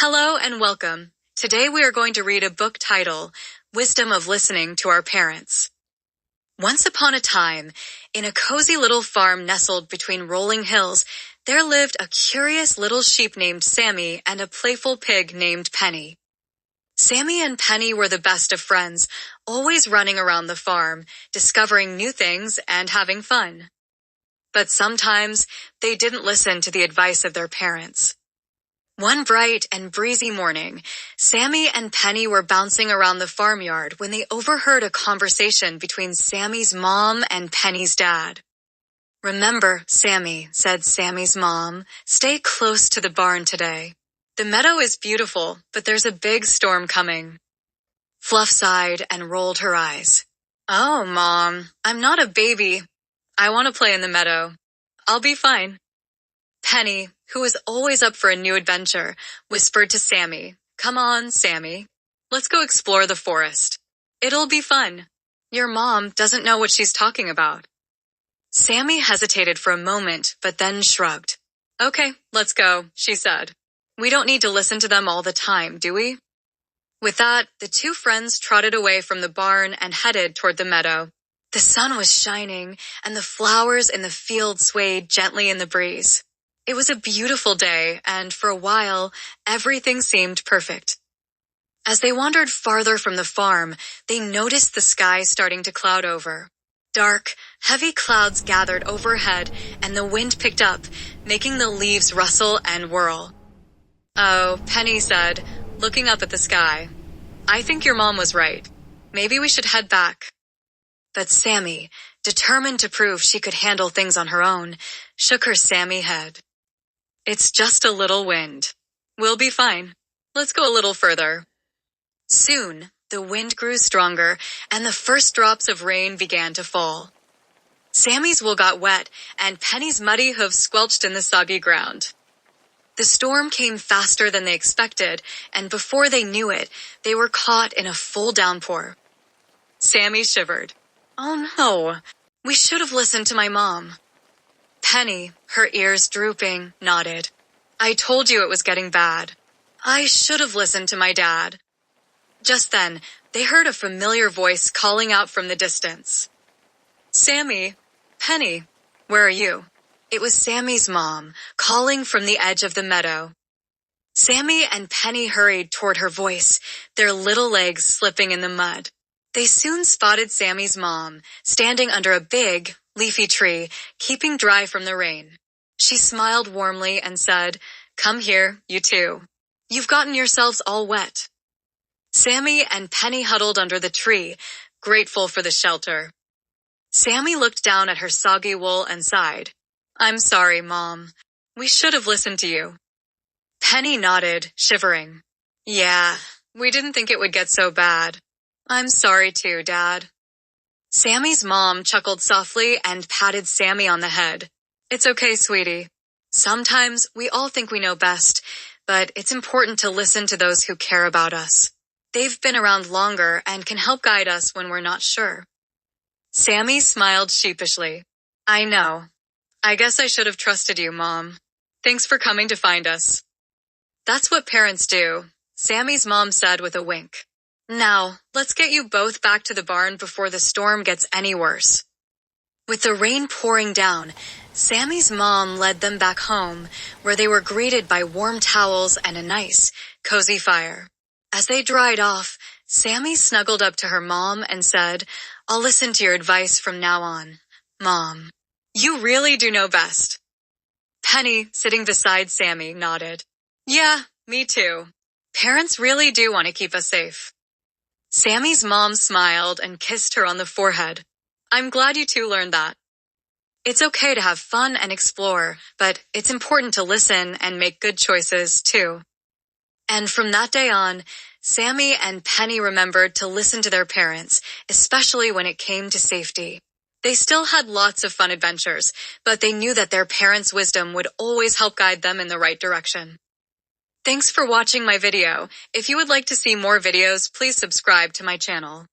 Hello and welcome. Today we are going to read a book titled, Wisdom of Listening to Our Parents. Once upon a time, in a cozy little farm nestled between rolling hills, there lived a curious little sheep named Sammy and a playful pig named Penny. Sammy and Penny were the best of friends, always running around the farm, discovering new things and having fun. But sometimes they didn't listen to the advice of their parents. One bright and breezy morning, Sammy and Penny were bouncing around the farmyard when they overheard a conversation between Sammy's mom and Penny's dad. "Remember, Sammy," said Sammy's mom, "stay close to the barn today. The meadow is beautiful, but there's a big storm coming." Fluff sighed and rolled her eyes. "Oh, Mom, I'm not a baby. I want to play in the meadow. I'll be fine." Penny, who was always up for a new adventure, whispered to Sammy, "Come on, Sammy. Let's go explore the forest. It'll be fun. Your mom doesn't know what she's talking about." Sammy hesitated for a moment, but then shrugged. "Okay, let's go," she said. "We don't need to listen to them all the time, do we?" With that, the two friends trotted away from the barn and headed toward the meadow. The sun was shining, and the flowers in the field swayed gently in the breeze. It was a beautiful day, and for a while, everything seemed perfect. As they wandered farther from the farm, they noticed the sky starting to cloud over. Dark, heavy clouds gathered overhead, and the wind picked up, making the leaves rustle and whirl. "Oh," Penny said, looking up at the sky. "I think your mom was right. Maybe we should head back." But Sammy, determined to prove she could handle things on her own, shook her Sammy head. "It's just a little wind. We'll be fine. Let's go a little further." Soon, the wind grew stronger, and the first drops of rain began to fall. Sammy's wool got wet, and Penny's muddy hooves squelched in the soggy ground. The storm came faster than they expected, and before they knew it, they were caught in a full downpour. Sammy shivered. "Oh no, we should have listened to my mom." Penny, her ears drooping, nodded. "I told you it was getting bad. I should have listened to my dad." Just then, they heard a familiar voice calling out from the distance. "Sammy, Penny, where are you?" It was Sammy's mom, calling from the edge of the meadow. Sammy and Penny hurried toward her voice, their little legs slipping in the mud. They soon spotted Sammy's mom, standing under a big, leafy tree, keeping dry from the rain. She smiled warmly and said, "Come here, you two. You've gotten yourselves all wet." Sammy and Penny huddled under the tree, grateful for the shelter. Sammy looked down at her soggy wool and sighed. "I'm sorry, Mom. We should have listened to you." Penny nodded, shivering. "Yeah, we didn't think it would get so bad. I'm sorry too, Dad." Sammy's mom chuckled softly and patted Sammy on the head. "It's okay, sweetie. Sometimes we all think we know best, but it's important to listen to those who care about us. They've been around longer and can help guide us when we're not sure." Sammy smiled sheepishly. "I know. I guess I should have trusted you, Mom. Thanks for coming to find us." "That's what parents do," Sammy's mom said with a wink. "Now, let's get you both back to the barn before the storm gets any worse." With the rain pouring down, Sammy's mom led them back home, where they were greeted by warm towels and a nice, cozy fire. As they dried off, Sammy snuggled up to her mom and said, "I'll listen to your advice from now on, Mom. You really do know best." Penny, sitting beside Sammy, nodded. "Yeah, me too. Parents really do want to keep us safe." Sammy's mom smiled and kissed her on the forehead. "I'm glad you two learned that. It's okay to have fun and explore, but it's important to listen and make good choices, too." And from that day on, Sammy and Penny remembered to listen to their parents, especially when it came to safety. They still had lots of fun adventures, but they knew that their parents' wisdom would always help guide them in the right direction. Thanks for watching my video. If you would like to see more videos, please subscribe to my channel.